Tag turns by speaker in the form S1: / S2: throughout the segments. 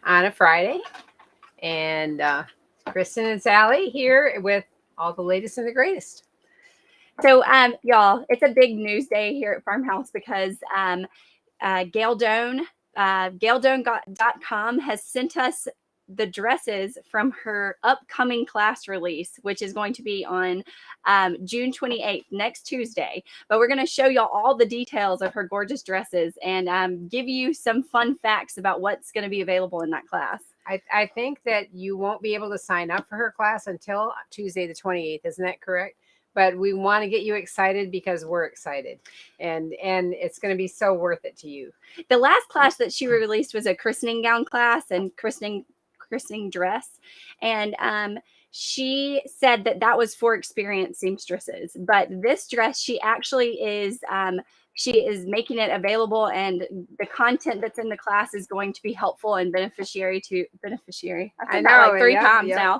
S1: on a Friday. And Kristen and Sally here with all the latest and the greatest.
S2: So, y'all, it's a big news day here at Farmhouse because Gail Doan, GailDoan.com has sent us the dresses from her upcoming class release, which is going to be on June 28th, next Tuesday. But we're going to show y'all all the details of her gorgeous dresses and give you some fun facts about what's going to be available in that class.
S1: I think that you won't be able to sign up for her class until Tuesday the 28th. Isn't that correct? But we want to get you excited because we're excited, and it's going to be so worth it to you.
S2: The last class that she released was a christening gown class and christening dress, and she said that was for experienced seamstresses. But this dress, she actually is making it available, and the content that's in the class is going to be helpful and beneficiary. I've said that like 3 times now.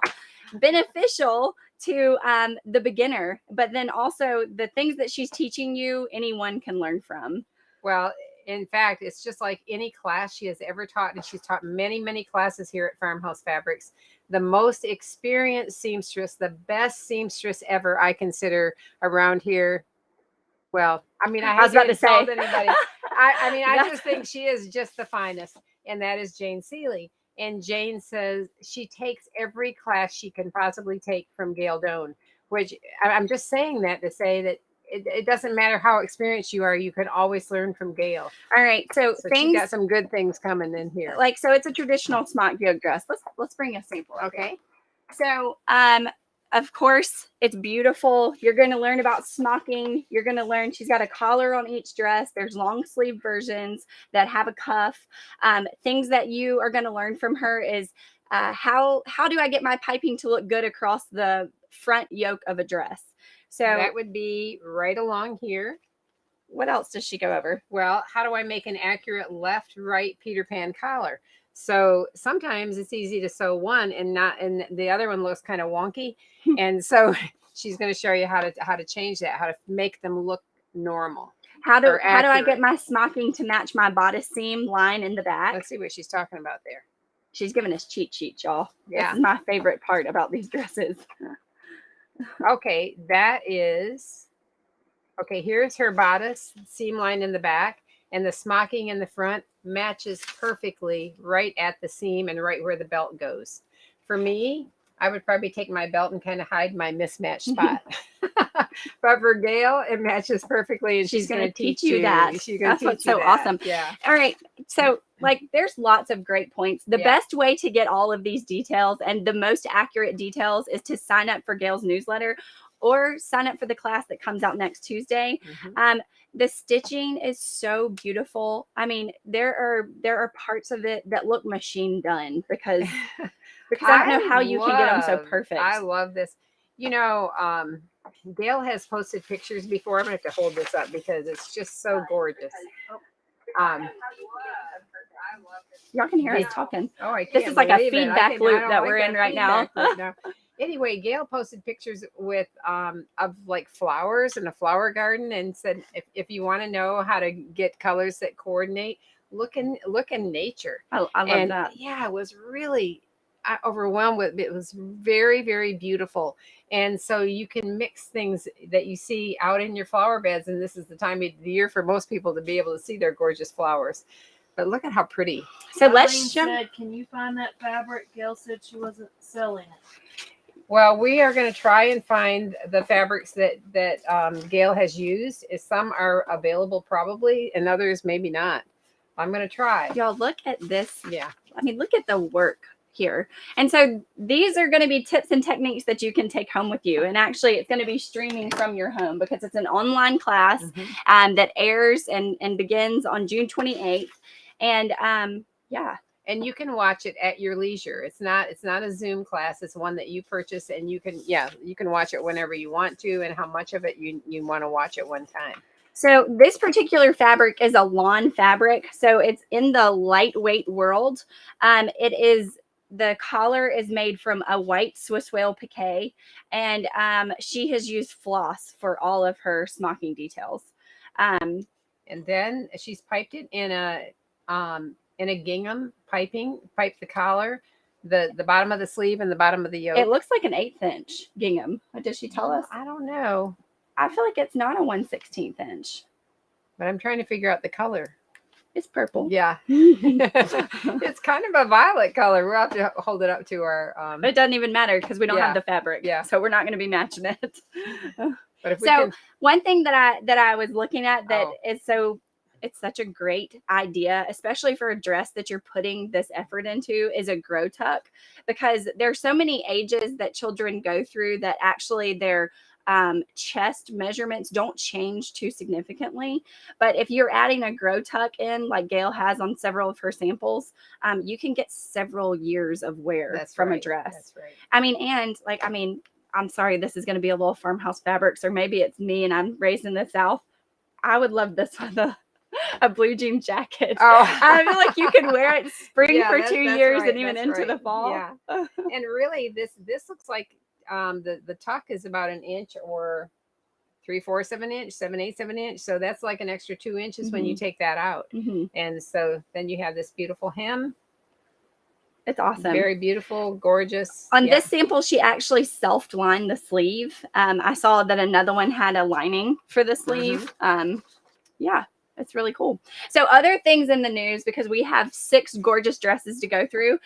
S2: Beneficial to the beginner, but then also the things that she's teaching you, anyone can learn from.
S1: Well, in fact, it's just like any class she has ever taught, and she's taught many, many classes here at Farmhouse Fabrics. The most experienced seamstress, the best seamstress ever, I consider around here. Well, I mean, I was about to insult anybody. I just think she is just the finest, and that is Jane Seeley. And Jane says she takes every class she can possibly take from Gail Doan, which I'm just saying that to say that it doesn't matter how experienced you are, you can always learn from Gail.
S2: All right. So
S1: she got some good things coming in here.
S2: Like, so it's a traditional smock yoke dress. Let's bring a sample.
S1: Okay.
S2: So, of course, it's beautiful. You're going to learn about smocking. You're going to learn she's got a collar on each dress. There's long sleeve versions that have a cuff. Things that you are going to learn from her is how do I get my piping to look good across the front yoke of a dress? So
S1: that would be right along here.
S2: What else does she go over?
S1: Well, how do I make an accurate left-right Peter Pan collar? So sometimes it's easy to sew one and the other one looks kind of wonky. And so she's going to show you how to change that, how to make them look normal.
S2: How do I get my smocking to match my bodice seam line in the back?
S1: Let's see what she's talking about there.
S2: She's giving us cheat sheets, y'all.
S1: Yeah.
S2: This is my favorite part about these dresses.
S1: Okay, here's her bodice seam line in the back, and the smocking in the front matches perfectly right at the seam and right where the belt goes. For me, I would probably take my belt and kind of hide my mismatched spot. But for Gail, it matches perfectly, and she's going to teach you that.
S2: That's what's so awesome.
S1: Yeah.
S2: All right. So, there's lots of great points. The best way to get all of these details and the most accurate details is to sign up for Gail's newsletter or sign up for the class that comes out next Tuesday. Mm-hmm. The stitching is so beautiful. I mean, there are parts of it that look machine done because I don't know how you can get them so perfect.
S1: I love this. You know, Gail has posted pictures before. I'm gonna have to hold this up because it's just so gorgeous.
S2: Y'all can hear us talking.
S1: Oh, I can't.
S2: This is like a feedback loop that we're in right now.
S1: Anyway, Gail posted pictures with of like flowers in a flower garden and said if you want to know how to get colors that coordinate, look in nature.
S2: I love that.
S1: Yeah, it was really overwhelmed with it. It was very, very beautiful. And so you can mix things that you see out in your flower beds, and this is the time of the year for most people to be able to see their gorgeous flowers. But look at how pretty.
S2: So let's jump.
S3: Can you find that fabric? Gail said she wasn't selling it.
S1: Well, we are going to try and find the fabrics that Gail has used. Some are available probably, and others maybe not. I'm going to try.
S2: Y'all, look at this.
S1: Yeah.
S2: I mean, look at the work here. And so these are going to be tips and techniques that you can take home with you. And actually, it's going to be streaming from your home because it's an online class that airs and begins on June 28th. And
S1: and you can watch it at your leisure. It's not a Zoom class. It's one that you purchase, and you can watch it whenever you want to, and how much of it you want to watch at one time.
S2: So this particular fabric is a lawn fabric. So it's in the lightweight world. The collar is made from a white Swiss whale piqué, and she has used floss for all of her smocking details.
S1: And then she's piped it in a gingham piping, pipe the collar, the bottom of the sleeve and the bottom of the yoke.
S2: It looks like an 1/8 inch gingham. Did she tell us?
S1: I don't know,
S2: I feel like it's not a 1/16 inch.
S1: but I'm trying to figure out the color.
S2: It's purple.
S1: Yeah.
S2: It
S1: It's kind of a violet color. We'll have to hold it up to our
S2: doesn't even matter because we don't
S1: Yeah.
S2: have the fabric.
S1: Yeah.
S2: So we're not going to be matching it.
S1: but if we
S2: So
S1: can
S2: one thing that I was looking at that
S1: Oh.
S2: is it's such a great idea, especially for a dress that you're putting this effort into, is a grow tuck, because there's so many ages that children go through that actually their chest measurements don't change too significantly. But if you're adding a grow tuck in, like Gail has on several of her samples, you can get several years of wear
S1: that's
S2: from
S1: right.
S2: a dress.
S1: That's right.
S2: I'm sorry, this is going to be a little farmhouse fabrics, or maybe it's me and I'm raised in the South. I would love this with a blue jean jacket.
S1: Oh.
S2: I feel like you can wear it spring
S1: Yeah,
S2: for
S1: that's
S2: 2 years
S1: right,
S2: and even
S1: that's
S2: into the
S1: right.
S2: fall.
S1: Yeah. And really this looks like the tuck is about an inch or 3/4 of an inch, 7/8 of an inch. So that's like an extra 2 inches when you take that out.
S2: Mhm.
S1: And so then you have this beautiful hem.
S2: It's awesome.
S1: Very beautiful, gorgeous.
S2: On this sample, she actually self-lined the sleeve. I saw that another one had a lining for the sleeve. Yeah, it's really cool. So other things in the news, because we have 6 gorgeous dresses to go through,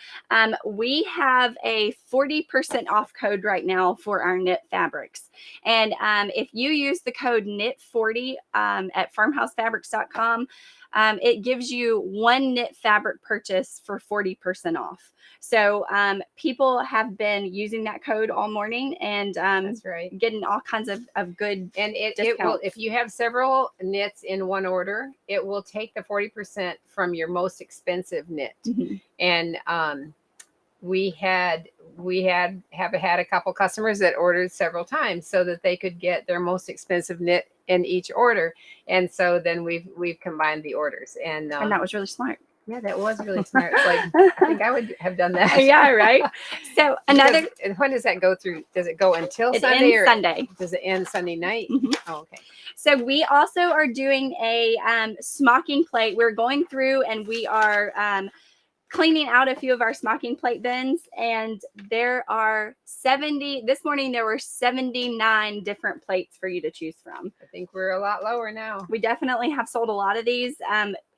S2: we have a 40% off code right now for our knit fabrics. And if you use the code knit40 at farmhousefabrics.com, it gives you 1 knit fabric purchase for 40% off. So people have been using that code all morning and
S1: That's right.
S2: getting all kinds of good.
S1: And it will,
S2: discounts.
S1: if you have several knits in one order, it will take the 40% from your most expensive knit. And we have had a couple customers that ordered several times so that they could get their most expensive knit in each order. And so then we've combined the orders. And
S2: that was really smart.
S1: Yeah, that was really smart. It's like, I think I would have done that.
S2: Yeah, right. So another.
S1: And when does that go through? Does it go until
S2: It
S1: Sunday?
S2: ends Sunday.
S1: Does it end Sunday night? Oh, okay.
S2: So we also are doing a smocking plate. We're going through and we are cleaning out a few of our smocking plate bins, and there are 70. This morning there were 79 different plates for you to choose from.
S1: I think we're a lot lower now.
S2: We definitely have sold a lot of these.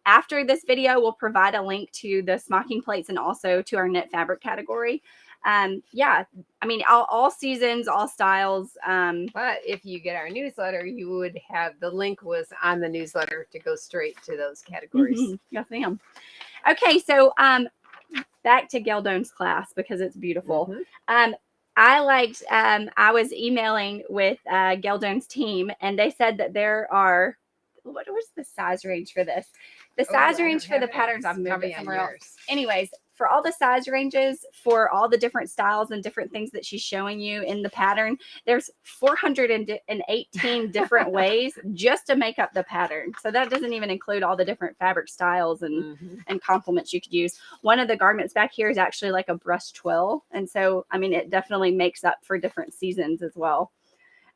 S2: After this video, we'll provide a link to the smocking plates and also to our knit fabric category. Yeah, I mean, all seasons, all styles.
S1: But if you get our newsletter, you would have the link was on the newsletter to go straight to those categories.
S2: Yes, ma'am. Okay, so back to Geldone's class because it's beautiful. I was emailing with Geldone's team, and they said that there are, what was the size range for this? The size range for the patterns, I've moved it somewhere else. Anyways, for all the size ranges, for all the different styles and different things that she's showing you in the pattern, there's 418 different ways just to make up the pattern. So that doesn't even include all the different fabric styles and complements you could use. One of the garments back here is actually like a brush twill. And so, I mean, it definitely makes up for different seasons as well.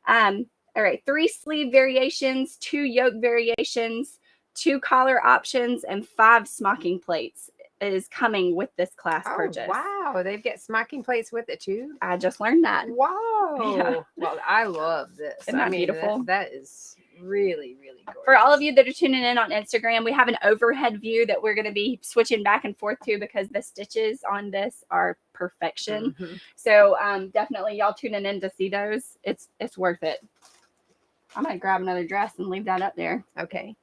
S2: All right, 3 sleeve variations, 2 yoke variations, 2 collar options, and 5 smocking plates is coming with this class purchase.
S1: Wow, they've got smocking plates with it too.
S2: I just learned that.
S1: Wow.
S2: Yeah.
S1: Well, I love this.
S2: Isn't that beautiful?
S1: That is really, really gorgeous.
S2: For all of you that are tuning in on Instagram, we have an overhead view that we're going to be switching back and forth to because the stitches on this are perfection. So definitely y'all tuning in to see those. It's worth it. I'm going to grab another dress and leave that up there.
S1: Okay.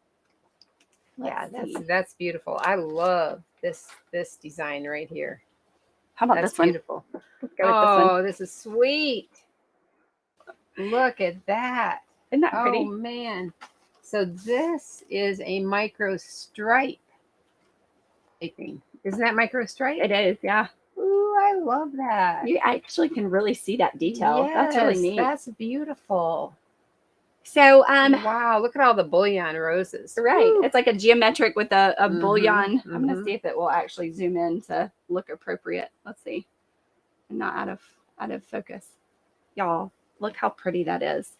S2: Let's see.
S1: That's beautiful. I love this design right here.
S2: How about
S1: That's
S2: this one?
S1: beautiful.
S2: Let's go with this one.
S1: Oh, this is sweet. Look at that.
S2: Isn't that pretty?
S1: Oh man. So this is a micro stripe. Isn't that micro stripe?
S2: It is, yeah.
S1: Ooh, I love that.
S2: You actually can really see that detail. That's really neat.
S1: That's beautiful.
S2: So,
S1: wow, look at all the bullion roses.
S2: right.
S1: Woo.
S2: It's like a geometric with a bullion. I'm going to see if it will actually zoom in to look appropriate. Let's see. I'm not out of focus. Y'all, look how pretty that is.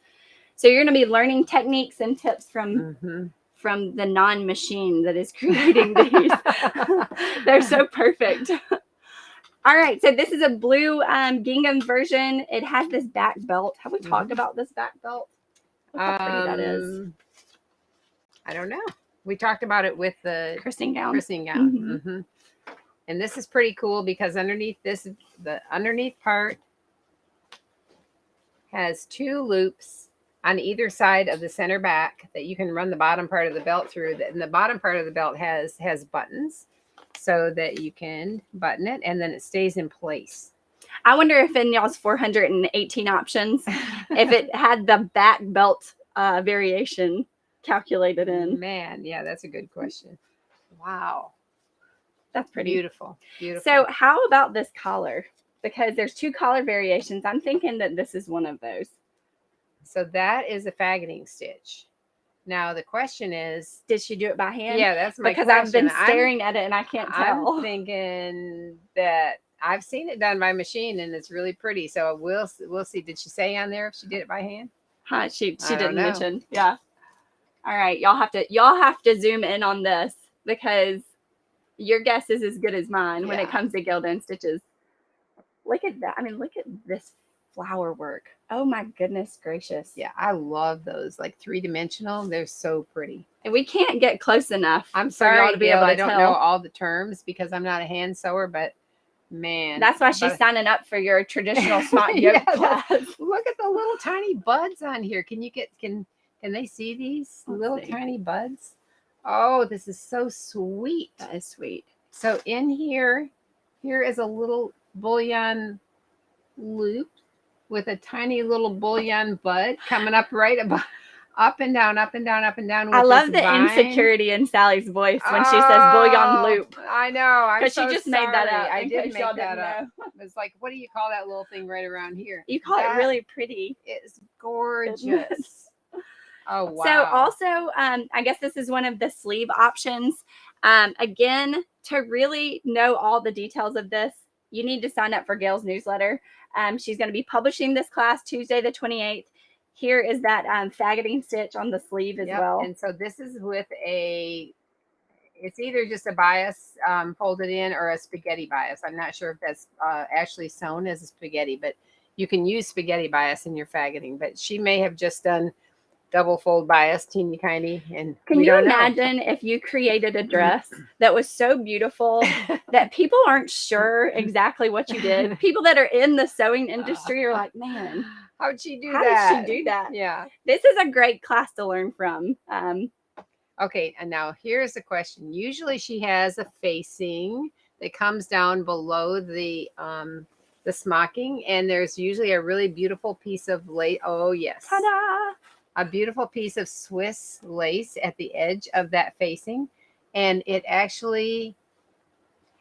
S2: So you're going to be learning techniques and tips from from the non-machine that is creating these. They're so perfect. All right, so this is a blue gingham version. It has this back belt. Have we talked about this back belt? Look how pretty that is.
S1: I don't know. We talked about it with the
S2: Christening gown.
S1: christening gown. And this is pretty cool because underneath this, the underneath part has 2 loops on either side of the center back that you can run the bottom part of the belt through. And the bottom part of the belt has buttons so that you can button it and then it stays in place.
S2: I wonder if in y'all's 418 options, if it had the back belt variation calculated in.
S1: Man, yeah, that's a good question. Wow.
S2: That's pretty
S1: beautiful. Beautiful.
S2: So how about this collar? Because there's 2 collar variations. I'm thinking that this is one of those.
S1: So that is a faggoting stitch. Now the question is,
S2: did she do it by hand?
S1: Yeah, that's my
S2: because
S1: question.
S2: I've been staring at it and I can't tell.
S1: I'm thinking that I've seen it done by machine and it's really pretty. So we'll see. Did she say on there if she did it by hand?
S2: Huh, she
S1: don't
S2: didn't
S1: know.
S2: mention. Yeah. All right, y'all have to zoom in on this because your guess is as good as mine when it comes to Gildan stitches. Look at that. I mean, look at this flower work. Oh my goodness gracious.
S1: Yeah, I love those, like 3-dimensional. They're so pretty.
S2: And we can't get close enough.
S1: I'm
S2: for y'all
S1: sorry,
S2: to be
S1: Gail,
S2: able to
S1: I don't
S2: tell.
S1: know all the terms because I'm not a hand sewer, but man.
S2: That's why she's signing up for your traditional smock yoke class.
S1: Look at the little tiny buds on here. Can they see these little tiny buds? Oh, this is so sweet.
S2: That is sweet.
S1: So in here is a little bullion loop with a tiny little bullion bud coming up right above, up and down, up and down, up and down.
S2: I love the insecurity in Sally's voice when she says bullion loop.
S1: I know.
S2: Because she just made that up.
S1: I did make that up. It's like, what do you call that little thing right around here?
S2: You call it really pretty.
S1: It's gorgeous. Oh, wow.
S2: So also, I guess this is one of the sleeve options. Again, to really know all the details of this, you need to sign up for Gail's newsletter. She's going to be publishing this class Tuesday the 28th. Here is that faggoting stitch on the sleeve as well.
S1: And so this is with it's either just a bias folded in or a spaghetti bias. I'm not sure if that's actually sewn as a spaghetti, but you can use spaghetti bias in your faggoting. But she may have just done double fold bias, teeny tiny. And
S2: can you imagine if you created a dress that was so beautiful that people aren't sure exactly what you did? People that are in the sewing industry are like, man,
S1: how'd she do
S2: that? How did she do that?
S1: Yeah.
S2: This is a great class to learn from.
S1: Okay, and now here's the question. Usually she has a facing that comes down below the smocking, and there's usually a really beautiful piece of lace. Oh, yes.
S2: Ta-da!
S1: A beautiful piece of Swiss lace at the edge of that facing, and it actually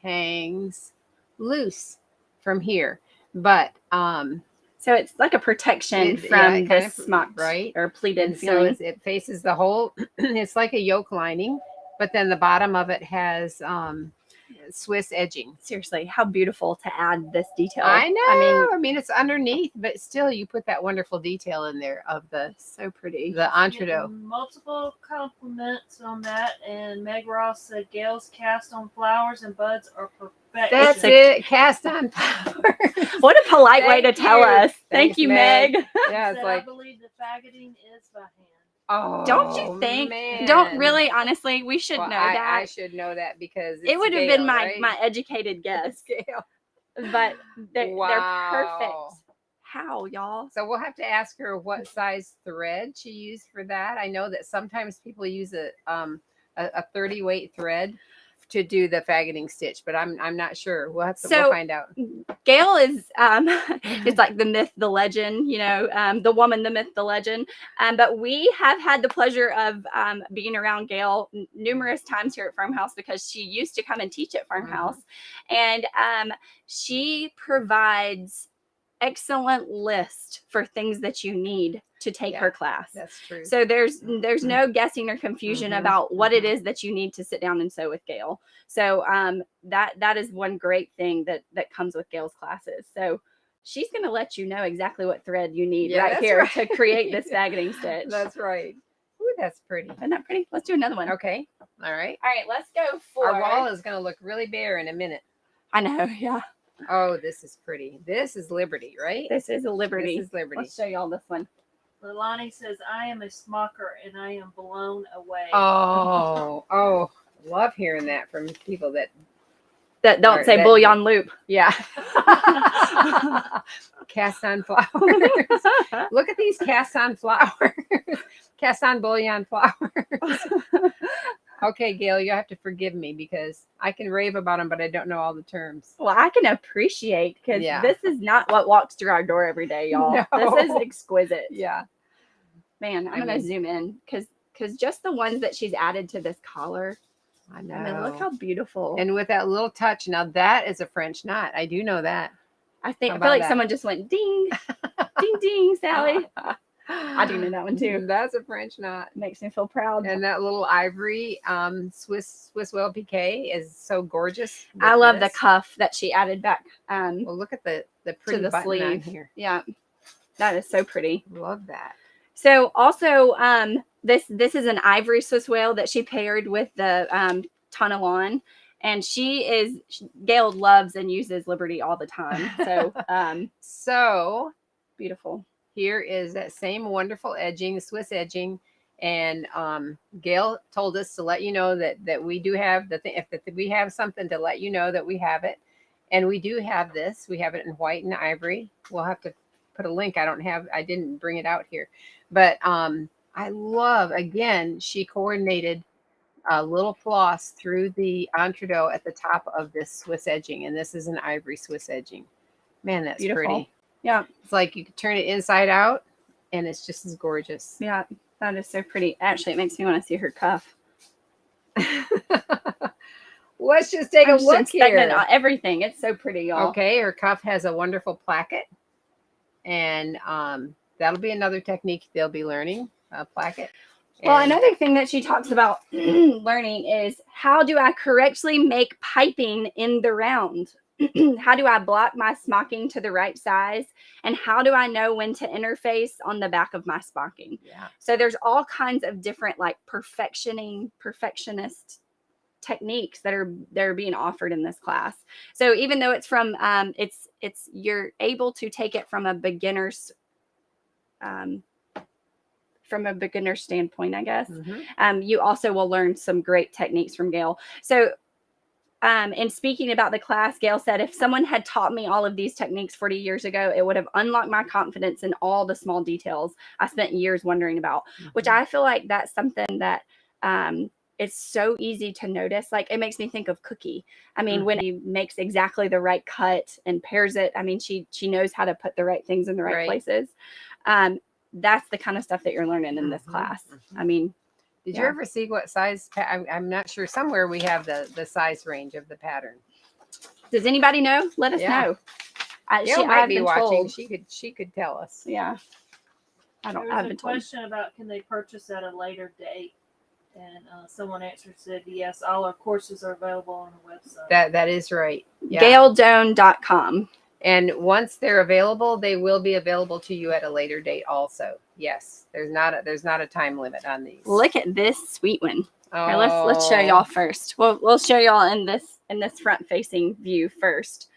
S1: hangs loose from here. But
S2: so it's like a protection from the smock,
S1: right?
S2: Or pleated
S1: and
S2: feeling.
S1: So it faces the whole. It's like a yoke lining, but then the bottom of it has Swiss edging.
S2: Seriously, how beautiful to add this detail.
S1: I know. I mean, it's underneath, but still, you put that wonderful detail in there of the
S2: so pretty.
S1: The entree.
S3: Multiple compliments on that, and Meg Ross said Gail's cast on flowers and buds are perfection.
S1: That's it. Cast on flowers.
S2: What a polite way to tell us. Thank you, Meg.
S1: Yeah, it's like
S3: I believe the faggoting is by hand.
S1: Oh,
S2: don't you think?
S1: Man.
S2: Don't really, honestly, we should know that.
S1: I should know that because
S2: it would have been my educated guess.
S1: Gail.
S2: But they're perfect. How, y'all?
S1: So we'll have to ask her what size thread she used for that. I know that sometimes people use a 30 weight thread to do the faggoting stitch, but I'm not sure. We'll have to we'll find out.
S2: Gail is it's like the myth, the legend, the woman, the myth, the legend. But we have had the pleasure of being around Gail numerous times here at Farmhouse because she used to come and teach at Farmhouse, and she provides excellent list for things that you need to take her class.
S1: That's true.
S2: So there's no guessing or confusion about what it is that you need to sit down and sew with Gail. So that is one great thing that comes with Gail's classes. So she's going to let you know exactly what thread you need right here to create this faggoting stitch.
S1: That's right. Ooh, that's pretty.
S2: Isn't that pretty? Let's do another one.
S1: Okay. All right.
S2: All right, let's go for.
S1: Our wall is going to look really bare in a minute.
S2: I know, yeah.
S1: Oh, this is pretty. This is Liberty, right?
S2: This is a Liberty.
S1: This is Liberty.
S2: Let's show y'all this one.
S3: Lilani says, I am a smocker and I am blown away.
S1: Oh, love hearing that from people that
S2: Don't
S1: Or
S2: say
S1: that-
S2: bouillon loop.
S1: yeah. Cast on flowers. Look at these cast on flowers. Cast on bouillon flowers. Okay, Gail, you have to forgive me because I can rave about them, but I don't know all the terms.
S2: Well, I can appreciate because
S1: Yeah.
S2: this is not what walks through our door every day, y'all.
S1: No.
S2: This is exquisite.
S1: Yeah.
S2: Man, I'm
S1: I
S2: gonna
S1: mean-
S2: zoom in because just the ones that she's added to this collar.
S1: I know.
S2: I mean, look how beautiful.
S1: And with that little touch, now that is a French knot. I do know that.
S2: I
S1: how
S2: feel
S1: about
S2: like
S1: that?
S2: someone just went ding, ding, ding, Sally. I do know that one too.
S1: That's a French knot.
S2: Makes me feel proud.
S1: And that little ivory Swiss whale piqué is so gorgeous.
S2: I
S1: with
S2: love the
S1: this.
S2: cuff that she added back.
S1: Well, look at the pretty
S2: the
S1: button on
S2: sleeve.
S1: here.
S2: Yeah, that is so pretty.
S1: Love that.
S2: So also, this is an ivory Swiss whale that she paired with the Tonalon, and Gail loves and uses Liberty all the time. So
S1: So
S2: beautiful.
S1: here is that same wonderful edging, the Swiss edging. And Gail told us to let you know that we do have the thing. If we have something to let you know that we have it, and we do have this. We have it in white and ivory. We'll have to put a link. I didn't bring it out here, but I love, again, she coordinated a little floss through the entredeaux at the top of this Swiss edging, and this is an ivory Swiss edging. Man, that's
S2: Beautiful.
S1: pretty.
S2: Yeah,
S1: It's like you could turn it inside out, and it's just as gorgeous.
S2: yeah, that is so pretty. Actually, it makes me want to see her cuff.
S1: Let's just take
S2: I'm
S1: a
S2: just
S1: look
S2: inspecting
S1: here.
S2: everything. It's so pretty, y'all.
S1: Okay, her cuff has a wonderful placket, and that'll be another technique they'll be learning, placket.
S2: Well,
S1: And-
S2: another thing that she talks about learning is how do I correctly make piping in the round? How do I block my smocking to the right size? And how do I know when to interface on the back of my smocking?
S1: Yeah.
S2: So there's all kinds of different like perfectionist techniques that are being offered in this class. So even though it's from it's you're able to take it from a beginner's standpoint, I guess.
S1: Mhm.
S2: You also will learn some great techniques from Gail. So in speaking about the class, Gail said, if someone had taught me all of these techniques 40 years ago, it would have unlocked my confidence in all the small details I spent years wondering about, which
S1: Mhm.
S2: I feel like that's something that it's so easy to notice. Like it makes me think of Cookie. I mean, when he makes exactly the right cut and pairs it, I mean, she knows how to put the right things in the right
S1: Right.
S2: places. That's the kind of stuff that you're learning in this
S1: Mhm,
S2: class.
S1: mhm.
S2: I mean,
S1: Did you
S2: Yeah.
S1: ever see what size? I'm not sure. Somewhere we have the size range of the pattern.
S2: does anybody know? Let us
S1: Yeah.
S2: know.
S1: Gail might
S2: I've
S1: be
S2: been
S1: watching.
S2: told.
S1: She could tell us.
S2: Yeah. I've
S3: There was a
S2: been told.
S3: question about can they purchase at a later date, and someone answered said yes, all our courses are available on the website.
S1: That is right. Yeah.
S2: GailDoan.com.
S1: And once they're available, they will be available to you at a later date. Also, yes. There's not a time limit on these.
S2: Look at this sweet one.
S1: Oh,
S2: Here, let's show y'all first. We'll show y'all in this front facing view first.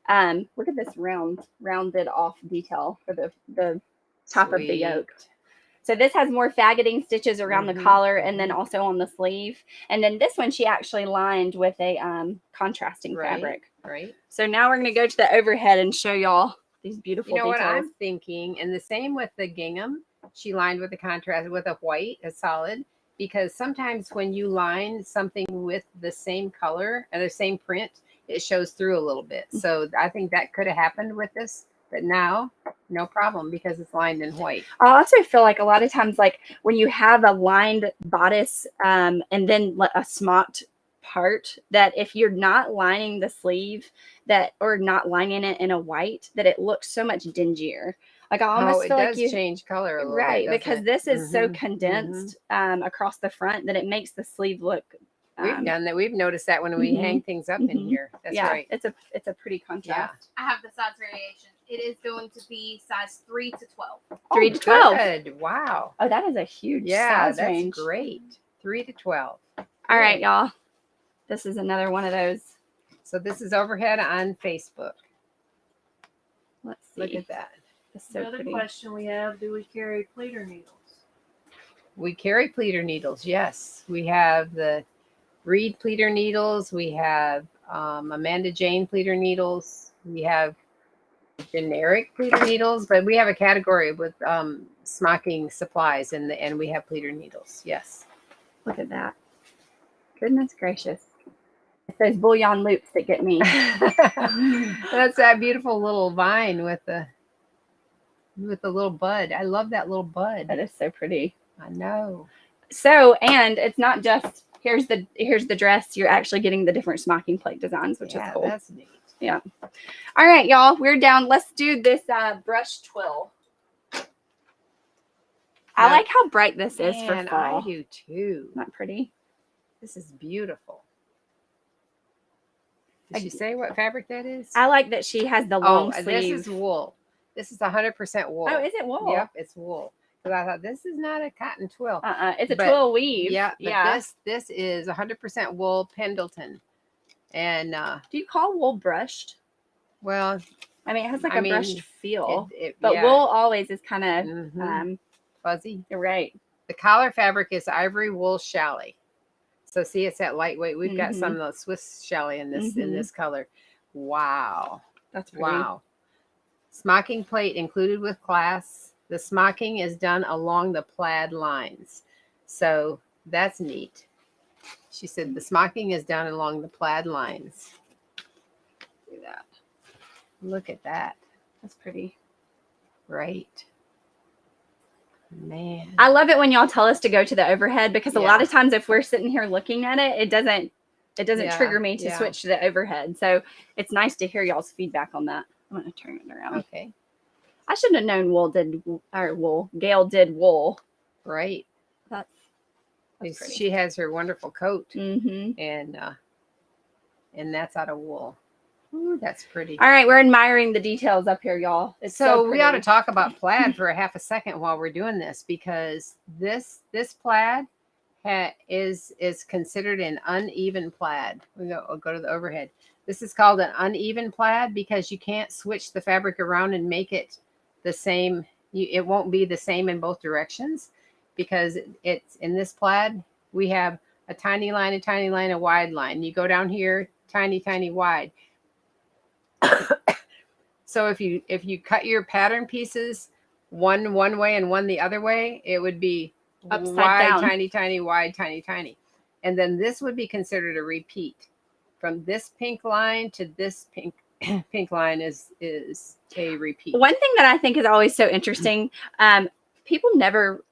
S2: Look at this rounded off detail for the top of the
S1: sweet.
S2: yoke. So this has more faggoting stitches around the
S1: Mhm,
S2: collar and then
S1: mhm.
S2: also on the sleeve. And then this one she actually lined with a contrasting
S1: Right.
S2: fabric.
S1: Right.
S2: So now we're going to go to the overhead and show y'all these beautiful
S1: You know what
S2: details.
S1: I'm thinking, and the same with the gingham. She lined with the contrast with a white, a solid, because sometimes when you line something with the same color and the same print, it shows through a little bit. So I think that could have happened with this, but now no problem because it's lined in white.
S2: I also feel like a lot of times, like when you have a lined bodice and then a smocked part, that if you're not lining the sleeve or not lining it in a white, that it looks so much dingier. Like I almost
S1: it
S2: feel like
S1: does
S2: you
S1: change color a little
S2: right
S1: bit, doesn't
S2: because
S1: it?
S2: this is so
S1: Mhm,
S2: condensed across the front that it makes the sleeve look
S1: We've done that. We've noticed that when we hang things up in here. That's right.
S2: It's a pretty contrast.
S4: I have the size variation. It is going to be size 3 to 12.
S2: 3 to 12.
S1: Good. Wow.
S2: Oh, that is a huge
S1: Yeah,
S2: size
S1: that's
S2: range.
S1: great. 3 to 12.
S2: All right, y'all. This is another one of those.
S1: So this is overhead on Facebook.
S2: Let's see.
S1: Look at that.
S2: It's so
S3: Another
S2: pretty.
S3: question we have: do we carry pleater needles?
S1: We carry pleater needles. Yes, we have the Reed pleater needles. We have Amanda Jane pleater needles. We have generic pleater needles, but we have a category with smocking supplies, and we have pleater needles. Yes.
S2: Look at that. Goodness gracious. It's those bullion loops that get me.
S1: That's that beautiful little vine with the little bud. I love that little bud.
S2: That is so pretty.
S1: I know.
S2: So, and it's not just here's the dress. You're actually getting the different smocking plate designs, which is cool.
S1: That's neat.
S2: Yeah. All right, y'all. We're down. Let's do this brush twill. I like how bright this is for fall.
S1: I do too.
S2: Not pretty.
S1: This is beautiful. Did she say what fabric that is?
S2: I like that she has the long sleeve.
S1: This is wool. This is 100% wool.
S2: Oh, is it wool?
S1: Yep, it's wool. Because I thought this is not a cotton twill.
S2: It's a twill weave.
S1: Yeah, but this is 100% wool Pendleton. And
S2: do you call wool brushed?
S1: Well,
S2: I mean, it has like a brushed feel, but
S1: yeah.
S2: wool always is kind of
S1: fuzzy.
S2: You're right.
S1: The collar fabric is ivory wool challis. So see, it's that lightweight. We've got some of the Swiss challis in this color. Wow,
S2: that's pretty.
S1: Wow. Smocking plate included with class. The smocking is done along the plaid lines, so that's neat. She said the smocking is done along the plaid lines. Do that. Look at that.
S2: That's pretty.
S1: Right. Man.
S2: I love it when y'all tell us to go to the overhead because a lot of times if we're sitting here looking at it, it doesn't trigger me to switch to the overhead. So it's nice to hear y'all's feedback on that. I'm going to turn it around.
S1: Okay.
S2: I should have known Gail did wool.
S1: Right.
S2: That's pretty.
S1: She has her wonderful coat,
S2: and
S1: that's out of wool. Ooh, that's pretty.
S2: All right, we're admiring the details up here, y'all. It's so
S1: we ought to talk about plaid for a half a second while we're doing this, because this plaid is considered an uneven plaid. We'll go to the overhead. This is called an uneven plaid because you can't switch the fabric around and make it the same. It won't be the same in both directions, because it's in this plaid we have a tiny line, a wide line. You go down here, tiny wide. So if you cut your pattern pieces one way and one the other way, it would be
S2: upside
S1: wide,
S2: down.
S1: tiny, wide, tiny. And then this would be considered a repeat. From this pink line to this pink line is a repeat.
S2: One thing that I think is always so interesting, people never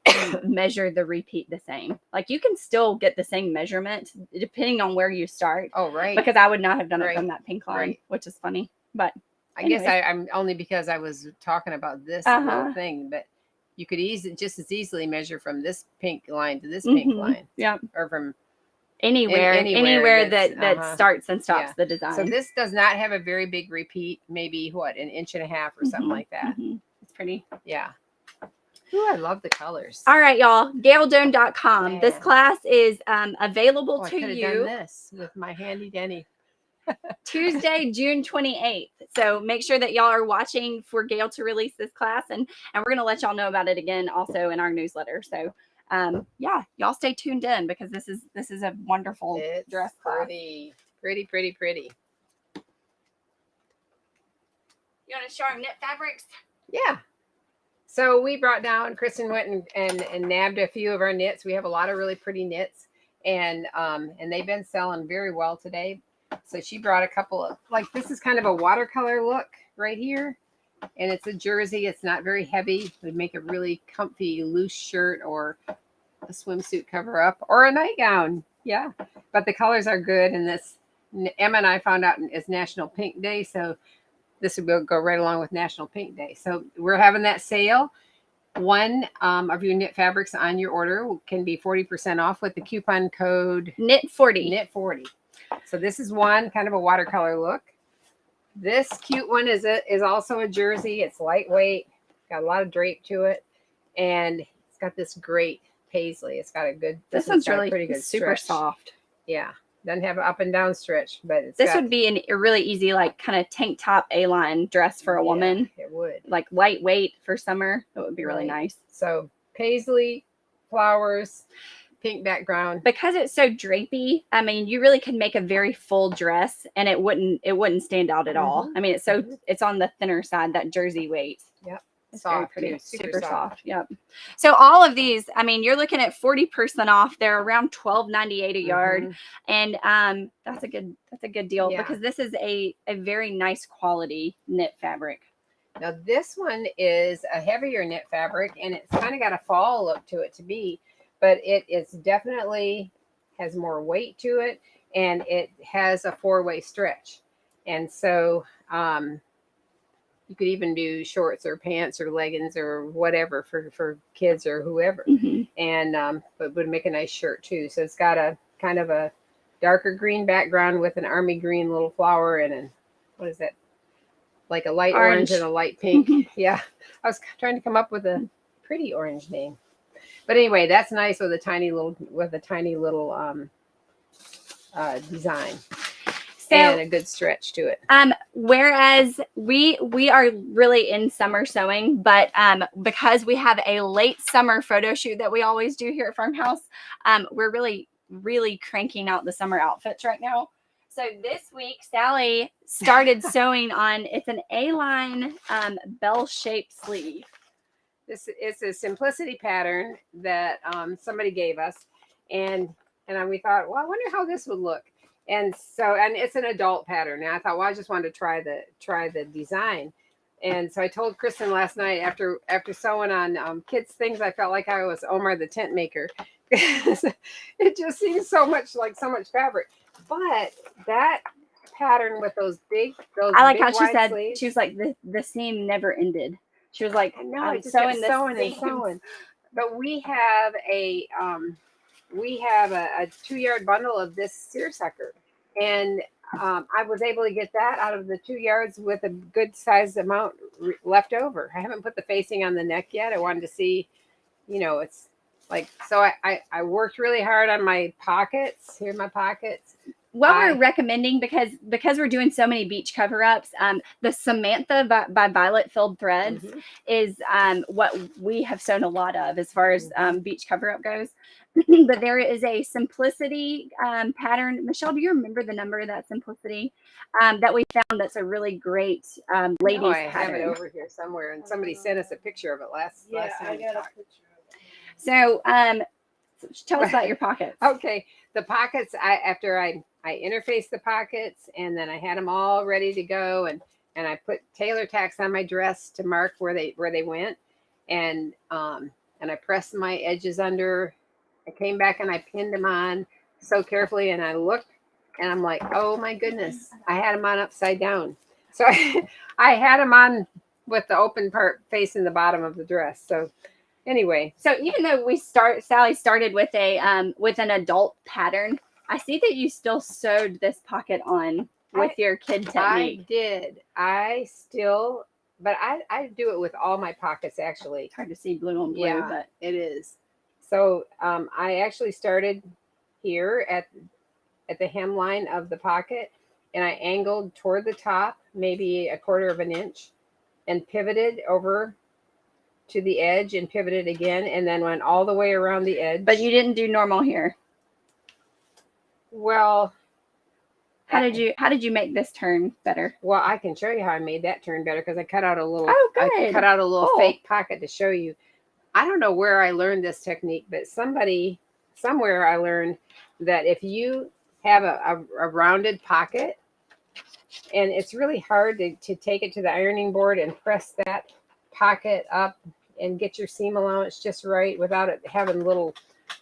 S2: measure the repeat the same. Like you can still get the same measurement depending on where you start.
S1: Oh, right.
S2: Because I would not have done it from that pink line, which is funny. But
S1: I guess I'm only because I was talking about this little thing, but you could just as easily measure from this pink line to this pink line.
S2: Yeah.
S1: Or from
S2: anywhere that starts and stops the design.
S1: So this does not have a very big repeat, maybe an inch and a half or something like that.
S2: It's pretty.
S1: Yeah. Ooh, I love the colors.
S2: All right, y'all. GailDoan.com. This class is available to
S1: I could have done this with my handy dandy.
S2: Tuesday, June 28th. So make sure that y'all are watching for Gail to release this class, and we're going to let y'all know about it again also in our newsletter. So y'all stay tuned in because this is a wonderful dress class.
S1: Pretty.
S2: You want to show our knit fabrics?
S1: Yeah. So we brought down, Kristen went and nabbed a few of our knits. We have a lot of really pretty knits, and they've been selling very well today. So she brought a couple of, like, this is kind of a watercolor look right here. And it's a jersey. It's not very heavy. It would make a really comfy loose shirt or a swimsuit cover up or a nightgown. Yeah. But the colors are good. And this, Emma and I found out it's National Pink Day. So this would go right along with National Pink Day. So we're having that sale. one of your knit fabrics on your order can be 40% off with the coupon code
S2: Knit 40.
S1: knit40. So this is one kind of a watercolor look. This cute one is also a jersey. It's lightweight, got a lot of drape to it, and it's got this great paisley. It's got a good.
S2: This one's
S1: got a
S2: really
S1: pretty good
S2: super
S1: stretch.
S2: soft.
S1: Yeah, doesn't have an up and down stretch, but
S2: This would be a really easy, like, kind of tank top A-line dress for a woman.
S1: It would,
S2: like lightweight for summer. That would be really nice.
S1: So paisley, flowers, pink background.
S2: Because it's so drapey, I mean, you really can make a very full dress and it wouldn't stand out at all. I mean, it's on the thinner side, that jersey weight.
S1: Yep.
S2: It's
S1: Soft,
S2: very pretty.
S1: too.
S2: Super soft. Yep. So all of these, I mean, you're looking at 40% off. They're around $12.98 a yard. And that's a good deal because this is a very nice quality knit fabric.
S1: Now this one is a heavier knit fabric and it's kind of got a fall look to it to me. But it is definitely has more weight to it, and it has a 4-way stretch. And so you could even do shorts or pants or leggings or whatever for kids or whoever. And but would make a nice shirt too. So it's got a kind of a darker green background with an army green little flower and what is that? Like a light orange and a light pink. Yeah, I was trying to come up with a pretty orange name. But anyway, that's nice with a tiny little design. So, and a good stretch to it.
S2: Whereas we are really in summer sewing, but because we have a late summer photo shoot that we always do here at Farmhouse, we're really cranking out the summer outfits right now. So this week, Sally started sewing on, it's an A-line bell-shaped sleeve.
S1: This is a simplicity pattern that somebody gave us, and we thought, well, I wonder how this would look. And so, and it's an adult pattern. And I thought, well, I just wanted to try the design. And so I told Kristen last night after sewing on kids' things, I felt like I was Omar the tent maker. It just seems so much fabric. But that pattern with those
S2: I like
S1: big
S2: how she said
S1: sleeves,
S2: she was like the seam never ended. She was like,
S1: no,
S2: I'm
S1: just
S2: sewing
S1: kept sewing and sewing. But we have a 2-yard bundle of this seersucker, and I was able to get that out of the 2 yards with a good sized amount left over. I haven't put the facing on the neck yet. I wanted to see, it's like, so I worked really hard on my pockets. Here are my pockets.
S2: What we're recommending, because we're doing so many beach cover-ups, the Samantha by Violet Filled Threads is what we have sewn a lot of as far as beach cover-up goes. But there is a simplicity pattern. Michelle, do you remember the number of that simplicity that we found? That's a really great ladies
S1: I
S2: pattern.
S1: have it over here somewhere, and somebody sent us a picture of it last time.
S3: I got a picture of it.
S2: So tell us about your pockets.
S1: Okay, the pockets. After I interfaced the pockets, and then I had them all ready to go, and I put tailor tacks on my dress to mark where they went, and I pressed my edges under. I came back and I pinned them on so carefully, and I looked, and I'm like, oh my goodness, I had them on upside down. So I had them on with the open part facing the bottom of the dress. So anyway,
S2: so even though Sally started with an adult pattern, I see that you still sewed this pocket on with your kid technique.
S1: I did. But I do it with all my pockets, actually.
S2: It's hard to see blue on blue, but
S1: it is. So I actually started here at the hemline of the pocket, and I angled toward the top, maybe 1/4 of an inch, and pivoted over to the edge and pivoted again, and then went all the way around the edge.
S2: But you didn't do normal here.
S1: Well,
S2: how did you make this turn better?
S1: Well, I can show you how I made that turn better, because I cut out a little.
S2: Oh, good.
S1: I cut out a little fake pocket to show you. I don't know where I learned this technique, but somewhere I learned that if you have a rounded pocket, and it's really hard to take it to the ironing board and press that pocket up and get your seam allowance just right without it having little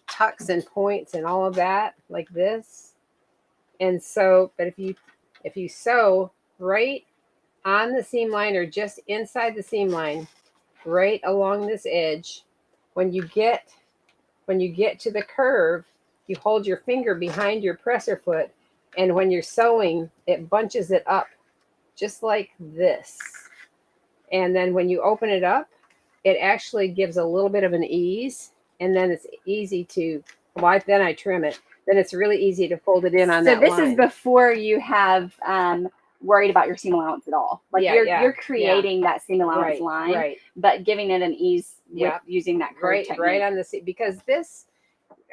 S1: tucks and points and all of that like this. And so, but if you sew right on the seam line or just inside the seam line, right along this edge. When you get to the curve, you hold your finger behind your presser foot, and when you're sewing, it bunches it up just like this. And then when you open it up, it actually gives a little bit of an ease, and then it's easy to, well, then I trim it. Then it's really easy to fold it in on
S2: So
S1: that
S2: this
S1: line.
S2: is before you have worried about your seam allowance at all. Like you're creating that seam allowance line,
S1: right,
S2: but giving it an ease with using that curve
S1: right,
S2: technique.
S1: right on the seam. Because this,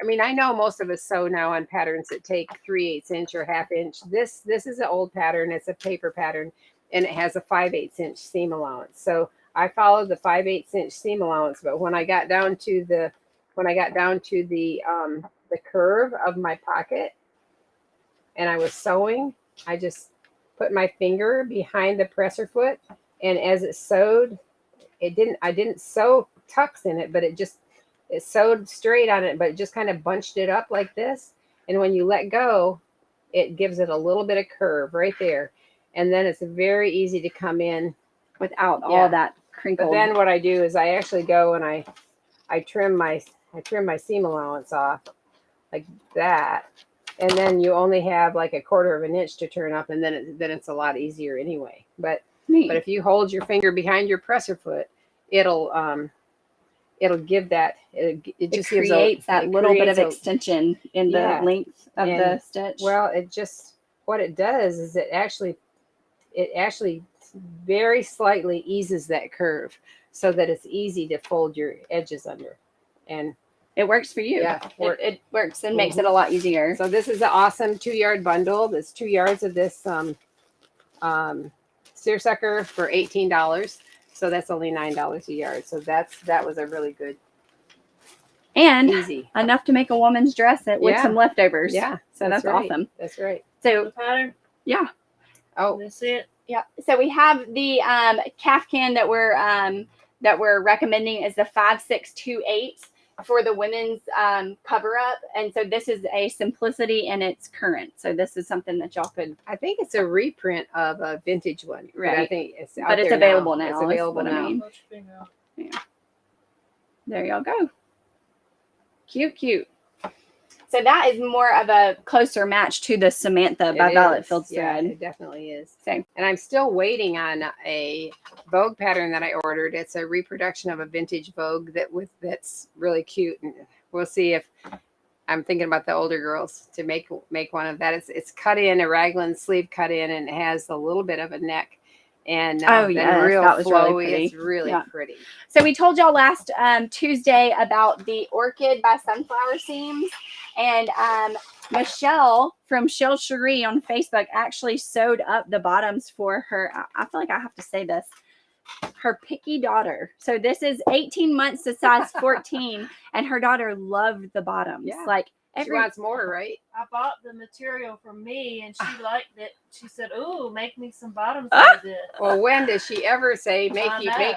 S1: I mean, I know most of us sew now on patterns that take 3/8 inch or 1/2 inch. This is an old pattern. It's a paper pattern, and it has a 5/8 inch seam allowance. So I followed the 5/8 inch seam allowance. But when I got down to the curve of my pocket, and I was sewing, I just put my finger behind the presser foot, and as it sewed, I didn't sew tucks in it, but it sewed straight on it, but it just kind of bunched it up like this. And when you let go, it gives it a little bit of curve right there. And then it's very easy to come in
S2: without all that crinkle.
S1: But then what I do is I actually go and I trim my seam allowance off like that. And then you only have like 1/4 of an inch to turn up, and then it's a lot easier anyway. But if you hold your finger behind your presser foot, it'll give that. It just
S2: creates that little bit of extension in the length of the stitch.
S1: Well, what it does is it actually very slightly eases that curve so that it's easy to fold your edges under, and
S2: it works for you.
S1: Yeah,
S2: it works and makes it a lot easier.
S1: So this is an awesome 2-yard bundle. There's 2 yards of this seersucker for $18. So that's only $9 a yard. So that was a really good
S2: and
S1: easy
S2: enough to make a woman's dress with some leftovers.
S1: Yeah.
S2: So that's
S1: right.
S2: awesome.
S1: That's right.
S2: So
S3: The pattern.
S2: yeah.
S1: Oh,
S3: That's it.
S2: Yeah. So we have the Kafkan that we're recommending is the 5628 for the women's cover up, and so this is a simplicity and it's current. So this is something that y'all could.
S1: I think it's a reprint of a vintage one,
S2: right?
S1: I think it's
S2: but it's available now.
S1: It's available now.
S2: I mean. Yeah. There y'all go. Cute. So that is more of a closer match to the Samantha by Violet Fields thread.
S1: Yeah, it definitely is.
S2: So,
S1: and I'm still waiting on a Vogue pattern that I ordered. It's a reproduction of a vintage Vogue that's really cute, and we'll see if I'm thinking about the older girls to make one of that. It's cut in a raglan sleeve cut in, and it has a little bit of a neck. And real
S2: that was
S1: flowy.
S2: really pretty.
S1: It's really pretty.
S2: So we told y'all last Tuesday about the Orchid by Sunflower Seams, and Michelle from Shell Cherie on Facebook actually sewed up the bottoms for her. I feel like I have to say this. Her picky daughter. So this is 18 months to size 14, and her daughter loved the bottoms.
S1: Yeah.
S2: Like
S1: she wants more, right?
S3: I bought the material for me, and she liked it. She said, "Ooh, make me some bottoms like this."
S1: Well, when does she ever say make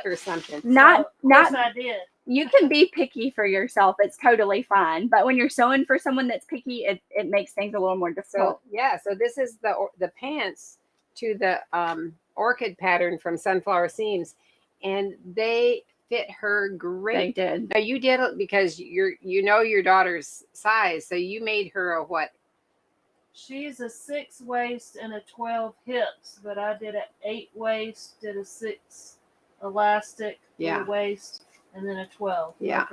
S1: her something?
S2: Not.
S3: I did.
S2: You can be picky for yourself. It's totally fine. But when you're sewing for someone that's picky, it makes things a little more difficult.
S1: So this is the pants to the orchid pattern from Sunflower Seams, and they fit her great.
S2: They did.
S1: Now you did it because you know your daughter's size, so you made her a what?
S3: She's a 6 waist and a 12 hips, but I did an 8 waist, did a 6 elastic waist, and then a 12.
S1: Yeah.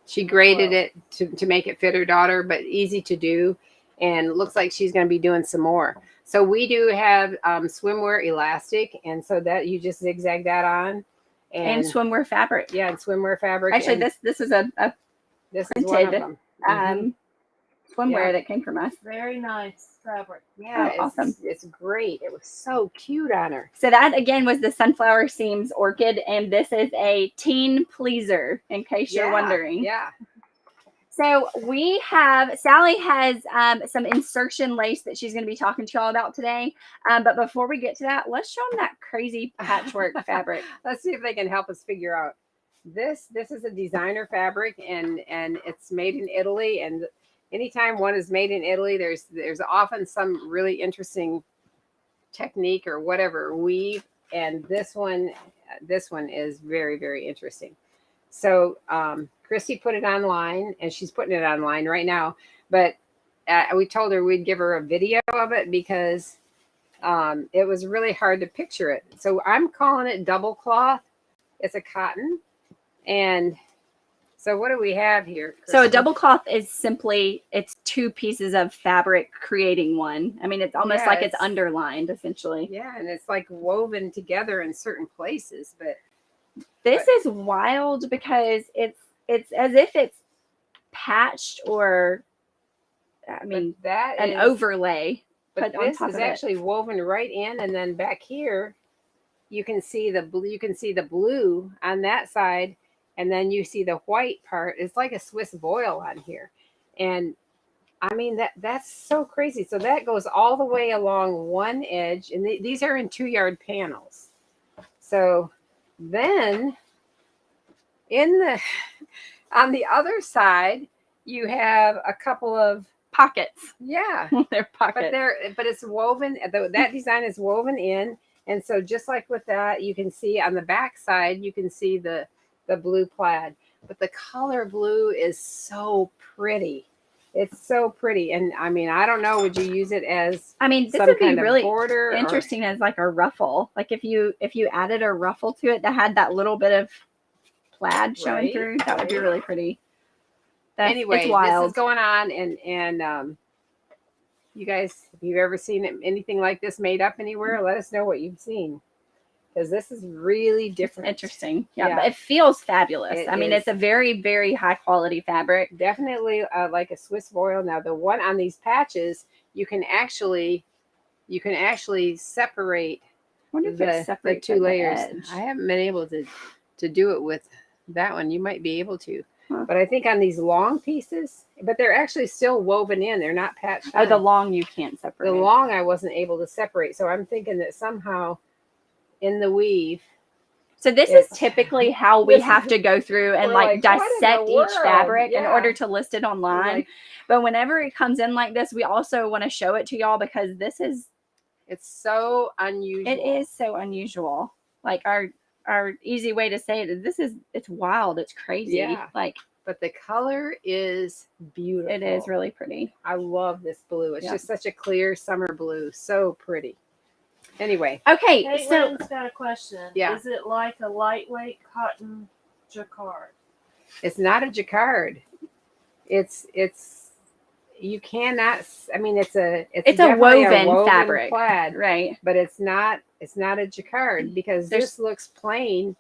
S1: She
S3: graded
S1: it to make it fit her daughter, but easy to do, and looks like she's going to be doing some more. So we do have swimwear elastic, and so that you just zigzag that on.
S2: And swimwear fabric.
S1: Yeah, and swimwear fabric.
S2: Actually, this is a
S1: this
S2: printed,
S1: is one of them.
S2: Swimwear that came from us.
S3: Very nice fabric.
S1: Yeah,
S2: awesome.
S1: It's great. It was so cute on her.
S2: So that again was the Sunflower Seams Orchid, and this is a teen pleaser, in case you're wondering.
S1: Yeah.
S2: So Sally has some insertion lace that she's going to be talking to y'all about today. But before we get to that, let's show them that crazy patchwork fabric.
S1: Let's see if they can help us figure out. This is a designer fabric, and it's made in Italy. And anytime one is made in Italy, there's often some really interesting technique or whatever weave. And this one, this one is very, very interesting. So Christy put it online, and she's putting it online right now. But we told her we'd give her a video of it because it was really hard to picture it. So I'm calling it double cloth. It's a cotton. And so what do we have here, Christy?
S2: So a double cloth is simply, it's two pieces of fabric creating one. I mean, it's almost like it's underlined essentially.
S1: Yeah, and it's like woven together in certain places. But
S2: this is wild because it's as if it's patched or, I mean,
S1: that
S2: an overlay.
S1: But this is actually woven right in, and then back here, you can see the blue. You can see the blue on that side, and then you see the white part. It's like a Swiss voile on here, and I mean that's so crazy. So that goes all the way along one edge, and these are in 2-yard panels. So then, on the other side, you have a couple of
S2: pockets.
S1: Yeah,
S2: they're pockets.
S1: But it's woven. That design is woven in, and so just like with that, you can see on the back side, you can see the blue plaid. But the color blue is so pretty. It's so pretty, and I mean, I don't know. Would you use it as?
S2: I mean, this would be really border interesting as like a ruffle. Like if you added a ruffle to it that had that little bit of plaid showing through, that would be really pretty.
S1: Anyway, this is going on, and you guys, if you've ever seen anything like this made up anywhere, let us know what you've seen, because this is really different.
S2: It's interesting. Yeah, but it feels fabulous. I mean, it's a very, very high quality fabric.
S1: Definitely like a Swiss voile. Now, the one on these patches, you can actually separate the two layers. I haven't been able to do it with that one. You might be able to. But I think on these long pieces, but they're actually still woven in. They're not patched.
S2: Oh, the long you can't separate.
S1: The long I wasn't able to separate. So I'm thinking that somehow in the weave.
S2: So this is typically how we have to go through and like dissect each fabric in order to list it online. But whenever it comes in like this, we also want to show it to y'all because it's
S1: so unusual.
S2: It is so unusual. Like our easy way to say it is it's wild. It's crazy.
S1: Yeah. But the color is beautiful.
S2: It is really pretty.
S1: I love this blue. It's just such a clear summer blue. So pretty. Anyway.
S2: Okay.
S3: Caitlin's got a question.
S1: Yeah.
S3: Is it like a lightweight cotton jacquard?
S1: It's not a jacquard. It's you cannot. I mean, it's a woven fabric, plaid,
S2: right?
S1: But it's not a jacquard because this looks plain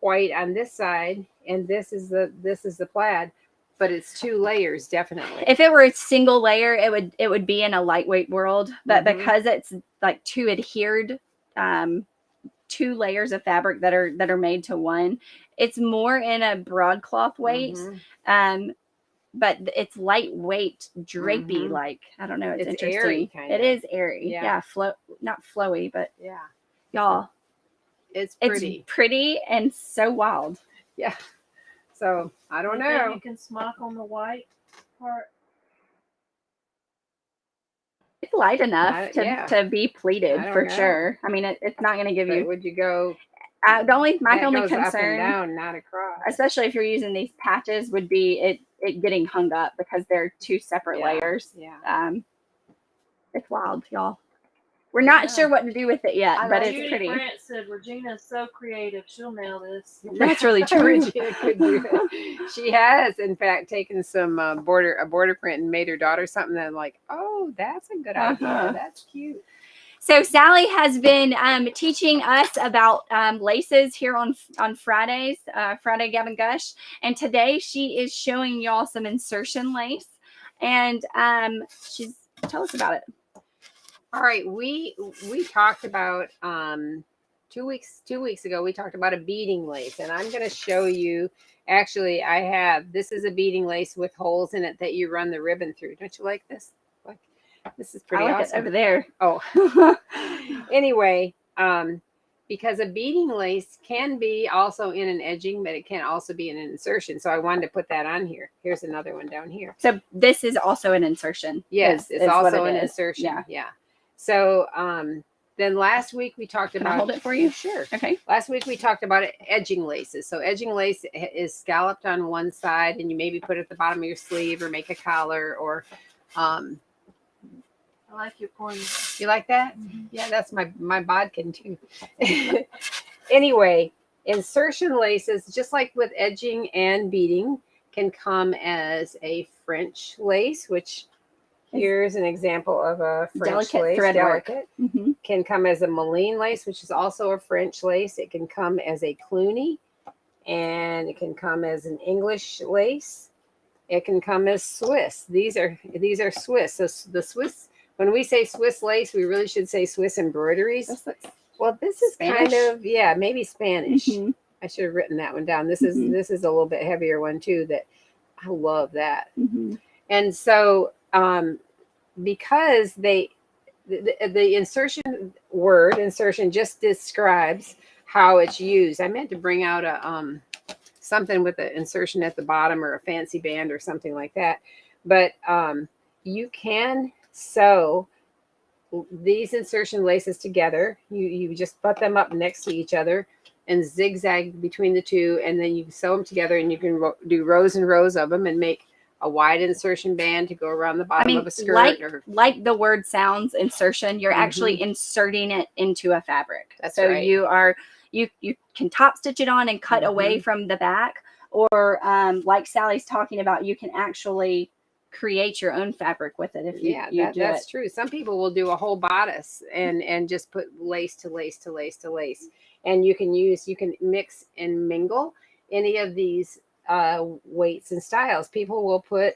S1: white on this side, and this is the plaid, but it's 2 layers definitely.
S2: If it were a single layer, it would be in a lightweight world, but because it's like 2 adhered 2 layers of fabric that are made to one, it's more in a broadcloth weight. But it's lightweight, drapey, like I don't know. It's interesting.
S1: Airy,
S2: it is airy. Yeah, not flowy, but y'all.
S1: It's pretty.
S2: It's pretty and so wild.
S1: Yeah. So I don't know.
S3: Think you can smock on the white part.
S2: It's light enough to be pleated for sure. I mean, it's not going to give you.
S1: Would you go?
S2: My only concern,
S1: up and down, not across.
S2: Especially if you're using these patches, would be it getting hung up because they're 2 separate layers.
S1: Yeah.
S2: It's wild, y'all. We're not sure what to do with it yet, but it's
S3: Judy
S2: pretty.
S3: Grant said Regina's so creative, she'll nail this.
S2: That's really true.
S1: Regina could do it. She has, in fact, taken some border print and made her daughter something that I'm like, oh, that's a good idea. That's cute.
S2: So Sally has been teaching us about laces here on Fridays, Friday Gavin Gush, and today she is showing y'all some insertion lace, and tell us about it.
S1: All right, we talked about 2 weeks ago. We talked about a beading lace, and I'm going to show you. Actually, this is a beading lace with holes in it that you run the ribbon through. Don't you like this? This is pretty awesome.
S2: Over there.
S1: Oh, anyway, because a beading lace can be also in an edging, but it can also be in an insertion. So I wanted to put that on here. Here's another one down here.
S2: So this is also an insertion.
S1: Yes, it's also an insertion. Yeah. So then last week we talked
S2: Can
S1: about.
S2: I hold it for you?
S1: Sure.
S2: Okay.
S1: Last week we talked about edging laces. So edging lace is scalloped on one side, and you maybe put it at the bottom of your sleeve or make a collar or.
S3: I like your corner.
S1: You like that?
S3: Mm-hmm.
S1: Yeah, that's my bodkin too. Anyway, insertion laces, just like with edging and beading, can come as a French lace, which here's an example of a French
S2: Delicate
S1: lace.
S2: thread work.
S1: Delicate.
S2: Mm-hmm.
S1: Can come as a Moline lace, which is also a French lace. It can come as a Cluny, and it can come as an English lace. It can come as Swiss. These are Swiss. So the Swiss, when we say Swiss lace, we really should say Swiss embroideries. Well, this is
S2: Spanish?
S1: kind of, yeah, maybe Spanish.
S2: Mm-hmm.
S1: I should have written that one down. This
S2: Mhm.
S1: is a little bit heavier one too. That I love that.
S2: Mm-hmm.
S1: And so because the insertion word insertion just describes how it's used. I meant to bring out a something with an insertion at the bottom or a fancy band or something like that. But you can sew these insertion laces together. You just butt them up next to each other and zigzag between the two, and then you sew them together, and you can do rows and rows of them and make a wide insertion band to go around the bottom of a skirt.
S2: Like the word sounds, insertion, you're actually inserting it into a fabric.
S1: That's
S2: so
S1: right.
S2: You can top stitch it on and cut away from the back, or like Sally's talking about, you can actually create your own fabric with it if that's
S1: true. Some people will do a whole bodice and just put lace to lace to lace to lace, and you can mix and mingle any of these weights and styles. People will put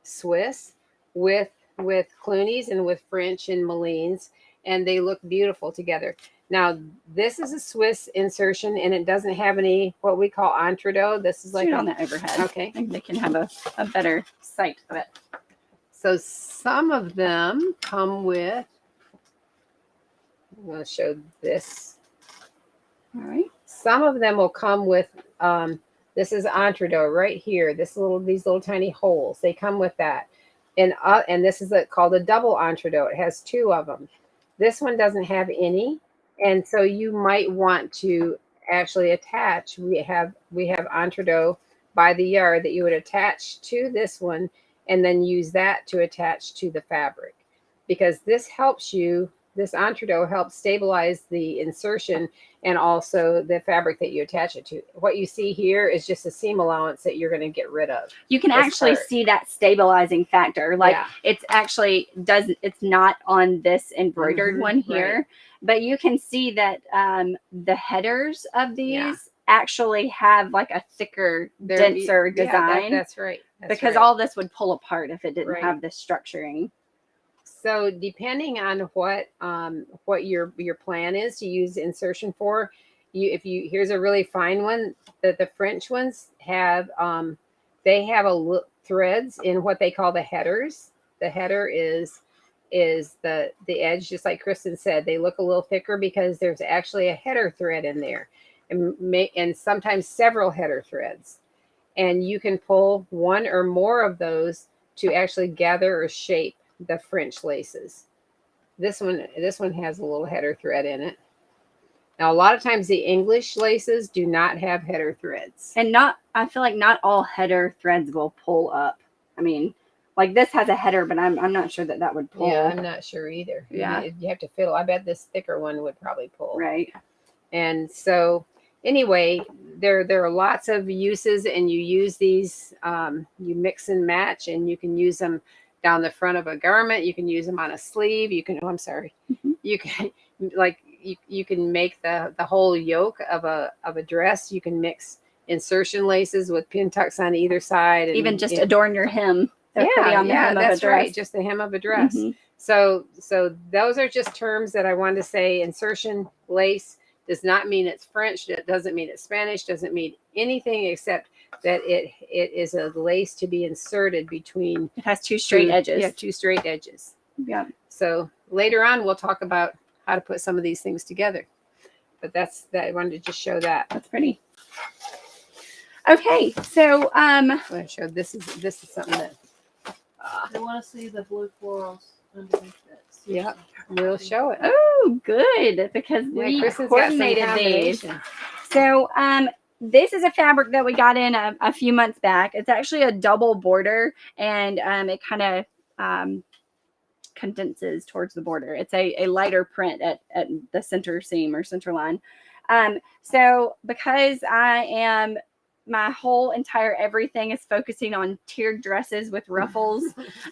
S1: Swiss with Clunies and with French and Molines, and they look beautiful together. Now, this is a Swiss insertion, and it doesn't have any what we call entredo. This is like
S2: on the overhead.
S1: Okay.
S2: Maybe they can have a better sight of it.
S1: So some of them come with, I'm going to show this.
S2: All right.
S1: Some of them will come with, this is entredo right here. These little tiny holes. They come with that. And this is called a double entredo. It has two of them. This one doesn't have any. And so you might want to actually attach. We have entredo by the yard that you would attach to this one, and then use that to attach to the fabric, because this entredo helps stabilize the insertion and also the fabric that you attach it to. What you see here is just a seam allowance that you're going to get rid of.
S2: You can actually see that stabilizing factor. Like it's actually it's not on this embroidered one here, right. But you can see that the headers of these actually have like a thicker, denser design.
S1: That's right.
S2: Because all this would pull apart if it didn't have this structuring.
S1: So depending on what your plan is to use insertion for, here's a really fine one that the French ones have. They have threads in what they call the headers. The header is the edge, just like Kristen said. They look a little thicker because there's actually a header thread in there, and sometimes several header threads. And you can pull one or more of those to actually gather or shape the French laces. This one has a little header thread in it. Now, a lot of times the English laces do not have header threads.
S2: And I feel like not all header threads will pull up. I mean, like this has a header, but I'm not sure that would pull.
S1: Yeah, I'm not sure either.
S2: Yeah.
S1: You have to fiddle. I bet this thicker one would probably pull.
S2: Right.
S1: And so anyway, there are lots of uses, and you use these, you mix and match, and you can use them down the front of a garment. You can use them on a sleeve. You can, you can you can make the whole yoke of a dress. You can mix insertion laces with pin tucks on either side, and
S2: even just adorn your hem.
S1: That's right. Just the hem of a dress. Mm-hmm. So those are just terms that I wanted to say. Insertion lace does not mean it's French. It doesn't mean it's Spanish. Doesn't mean anything except that it is a lace to be inserted between.
S2: It has two straight edges.
S1: Yeah, two straight edges.
S2: Yeah.
S1: So later on, we'll talk about how to put some of these things together. But I wanted to just show that.
S2: That's pretty. Okay, so
S1: I'm going to show this is something that.
S3: I want to see the blue florals underneath this.
S1: Yep, we'll show it.
S2: Oh, good, because
S1: Yeah,
S2: we
S1: Kristen's got some
S2: coordinated these.
S1: combination.
S2: So, this is a fabric that we got in a few months back. It's actually a double border, and it kind of condenses towards the border. It's a lighter print at the center seam or center line. So because my whole entire everything is focusing on tiered dresses with ruffles,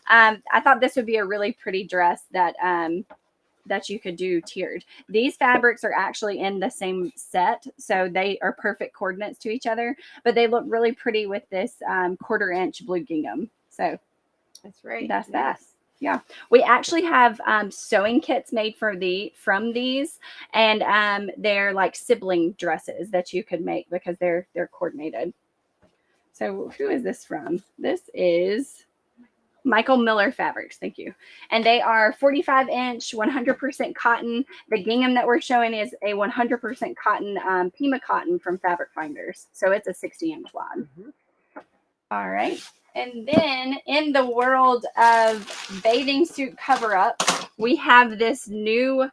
S2: I thought this would be a really pretty dress that you could do tiered. These fabrics are actually in the same set, so they are perfect coordinates to each other, but they look really pretty with this 1/4 inch blue gingham. So
S1: That's right.
S2: that's that. Yeah, we actually have sewing kits made from these, and they're like sibling dresses that you could make because they're coordinated. So who is this from? This is Michael Miller Fabrics. Thank you. And they are 45-inch, 100% cotton. The gingham that we're showing is a 100% cotton, Pima cotton from Fabric Finders. So it's a 60-inch wide.
S1: Mm-hmm.
S2: All right. And then in the world of bathing suit cover-up, we have this new,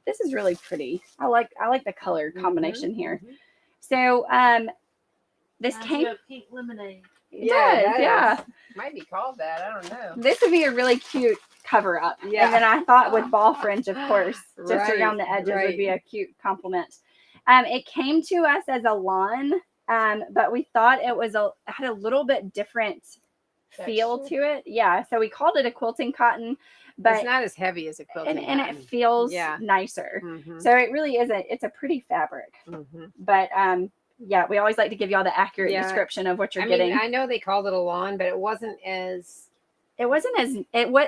S2: this is really pretty. I like the color combination here.
S3: Mm-hmm.
S2: So this
S3: Reminds
S2: came
S3: you of pink lemonade.
S2: It does, yeah.
S1: Might be called that. I don't know.
S2: This would be a really cute cover-up.
S1: Yeah.
S2: And then I thought with ball fringe, of course, just
S1: Right,
S2: around the edges
S1: right.
S2: would be a cute compliment. It came to us as a lawn, but we thought it was had a little bit different feel to it. Yeah, so we called it a quilting cotton, but
S1: it's not as heavy as a quilting
S2: and it
S1: cotton.
S2: feels
S1: Yeah.
S2: nicer.
S1: Mm-hmm.
S2: So it really is it's a pretty fabric.
S1: Mm-hmm.
S2: But yeah, we always like to give y'all the accurate
S1: Yeah.
S2: description of what you're
S1: I
S2: getting.
S1: mean, I know they called it a lawn, but it wasn't as.
S2: It wasn't as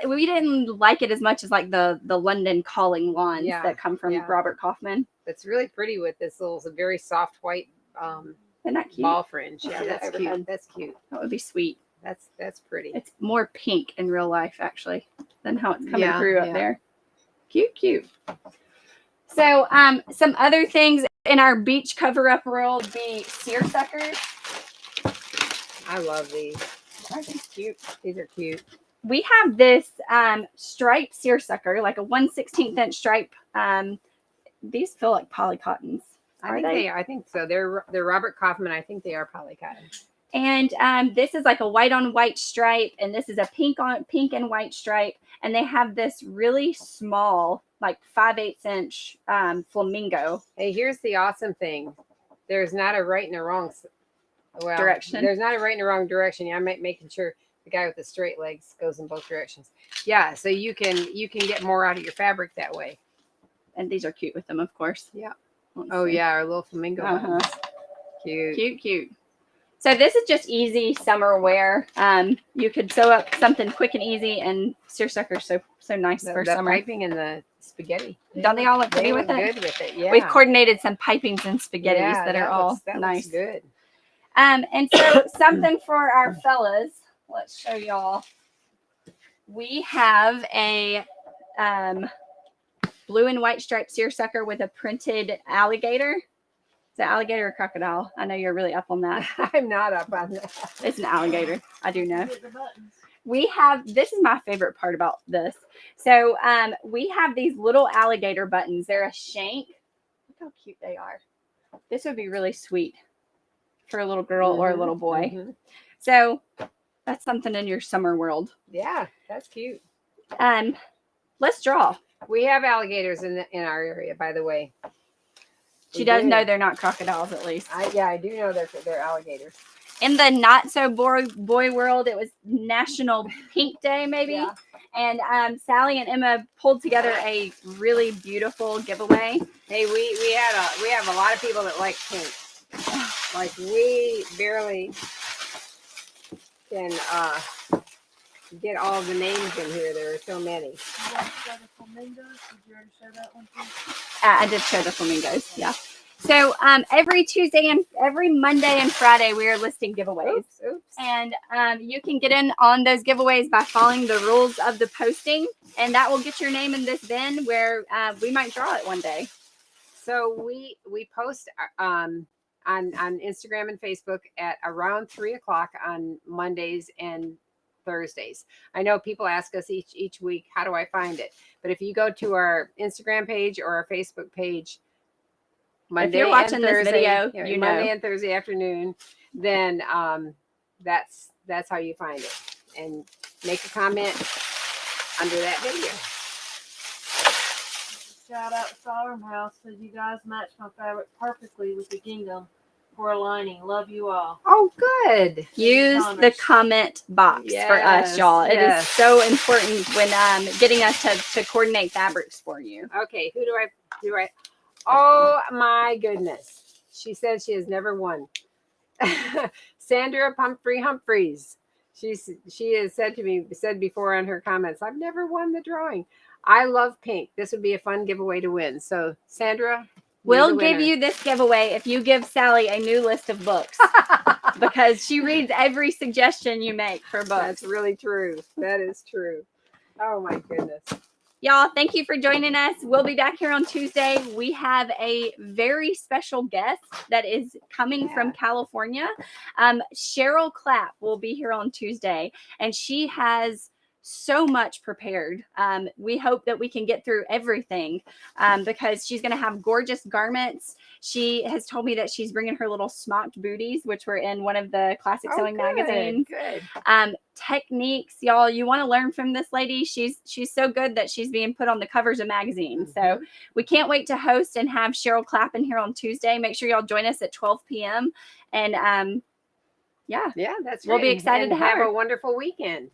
S2: we didn't like it as much as like the London calling lawns that come from Robert Kaufman.
S1: It's really pretty with this little very soft white
S2: Isn't that cute?
S1: ball fringe. Yeah,
S2: Let's do that
S1: that's
S2: overhead.
S1: cute. That's cute.
S2: That would be sweet.
S1: That's pretty.
S2: It's more pink in real life actually than how it's coming through up there. Cute. So some other things in our beach cover-up world be seersuckers.
S1: I love these.
S2: Aren't these cute?
S1: These are cute.
S2: We have this striped seersucker, like a 1/16 inch stripe. These feel like polycottons.
S1: I think so. They're Robert Kaufman. I think they are polycotton.
S2: And this is like a white on white stripe, and this is a pink and white stripe, and they have this really small, like 5/8 inch flamingo.
S1: Hey, here's the awesome thing. There's not a right and a wrong
S2: direction.
S1: There's not a right and a wrong direction. Yeah, I'm making sure the guy with the straight legs goes in both directions. Yeah, so you can get more out of your fabric that way.
S2: And these are cute with them, of course.
S1: Yeah.
S2: Let's
S1: Oh
S2: see.
S1: yeah, our little flamingo ones. Cute.
S2: So this is just easy summer wear. You could sew up something quick and easy, and seersucker so nice for
S1: the
S2: summer.
S1: piping and the spaghetti.
S2: Don't they all look pretty
S1: They
S2: with
S1: look
S2: it?
S1: good with it. Yeah.
S2: We've coordinated some pipings and spaghettis
S1: Yeah,
S2: that are all
S1: that
S2: nice.
S1: looks good.
S2: And so something for our fellas. Let's show y'all. We have a blue and white striped seersucker with a printed alligator. Is it alligator or crocodile? I know you're really up on that.
S1: I'm not up on that.
S2: It's an alligator. I do know.
S3: Get the buttons.
S2: We have, this is my favorite part about this. So we have these little alligator buttons. They're a shank. Look how cute they are. This would be really sweet for a little girl or a little boy.
S1: Mm-hmm.
S2: So that's something in your summer world.
S1: Yeah, that's cute.
S2: Let's draw.
S1: We have alligators in our area, by the way.
S2: She does know they're not crocodiles, at least.
S1: I do know they're alligators.
S2: In the not so boy world, it was National Pink Day, maybe.
S1: Yeah.
S2: And Sally and Emma pulled together a really beautiful giveaway.
S1: Hey, we have a lot of people that like pink. Like we barely can get all the names in here. There are so many.
S3: You want to show the flamingos? Did you already show that one too?
S2: I did show the flamingos, yeah. So every Tuesday and every Monday and Friday, we are listing giveaways.
S1: Oops.
S2: And you can get in on those giveaways by following the rules of the posting. And that will get your name in this bin where we might draw it one day.
S1: So we post on Instagram and Facebook at around 3:00 on Mondays and Thursdays. I know people ask us each week, how do I find it? But if you go to our Instagram page or our Facebook page, Monday
S2: if you're watching
S1: and
S2: this
S1: Thursday,
S2: video, you
S1: Monday
S2: know.
S1: and Thursday afternoon, then that's how you find it. And make a comment under that video.
S3: Shout out to Farmhouse because you guys match my fabric perfectly with the gingham for a lining. Love you all.
S1: Oh, good.
S2: Use the comment box for us, y'all. It is so important when getting us to coordinate fabrics for you.
S1: Okay, who do I? Oh my goodness. She said she has never won. Sandra Humphreys. She has said before on her comments, I've never won the drawing. I love pink. This would be a fun giveaway to win. So Sandra,
S2: we'll give you this giveaway if you give Sally a new list of books because she reads every suggestion you make for books.
S1: That's really true. That is true. Oh my goodness.
S2: Y'all, thank you for joining us. We'll be back here on Tuesday. We have a very special guest that is coming from California. Cheryl Clapp will be here on Tuesday, and she has so much prepared. We hope that we can get through everything because she's going to have gorgeous garments. She has told me that she's bringing her little smocked booties, which were in one of the classic sewing magazines.
S1: Good.
S2: Techniques, y'all. You want to learn from this lady. She's so good that she's being put on the covers of magazines. So we can't wait to host and have Cheryl Clapp in here on Tuesday. Make sure y'all join us at 12 p.m. And
S1: yeah, that's
S2: we'll be
S1: great.
S2: excited
S1: And
S2: to have
S1: have
S2: her.
S1: a wonderful weekend.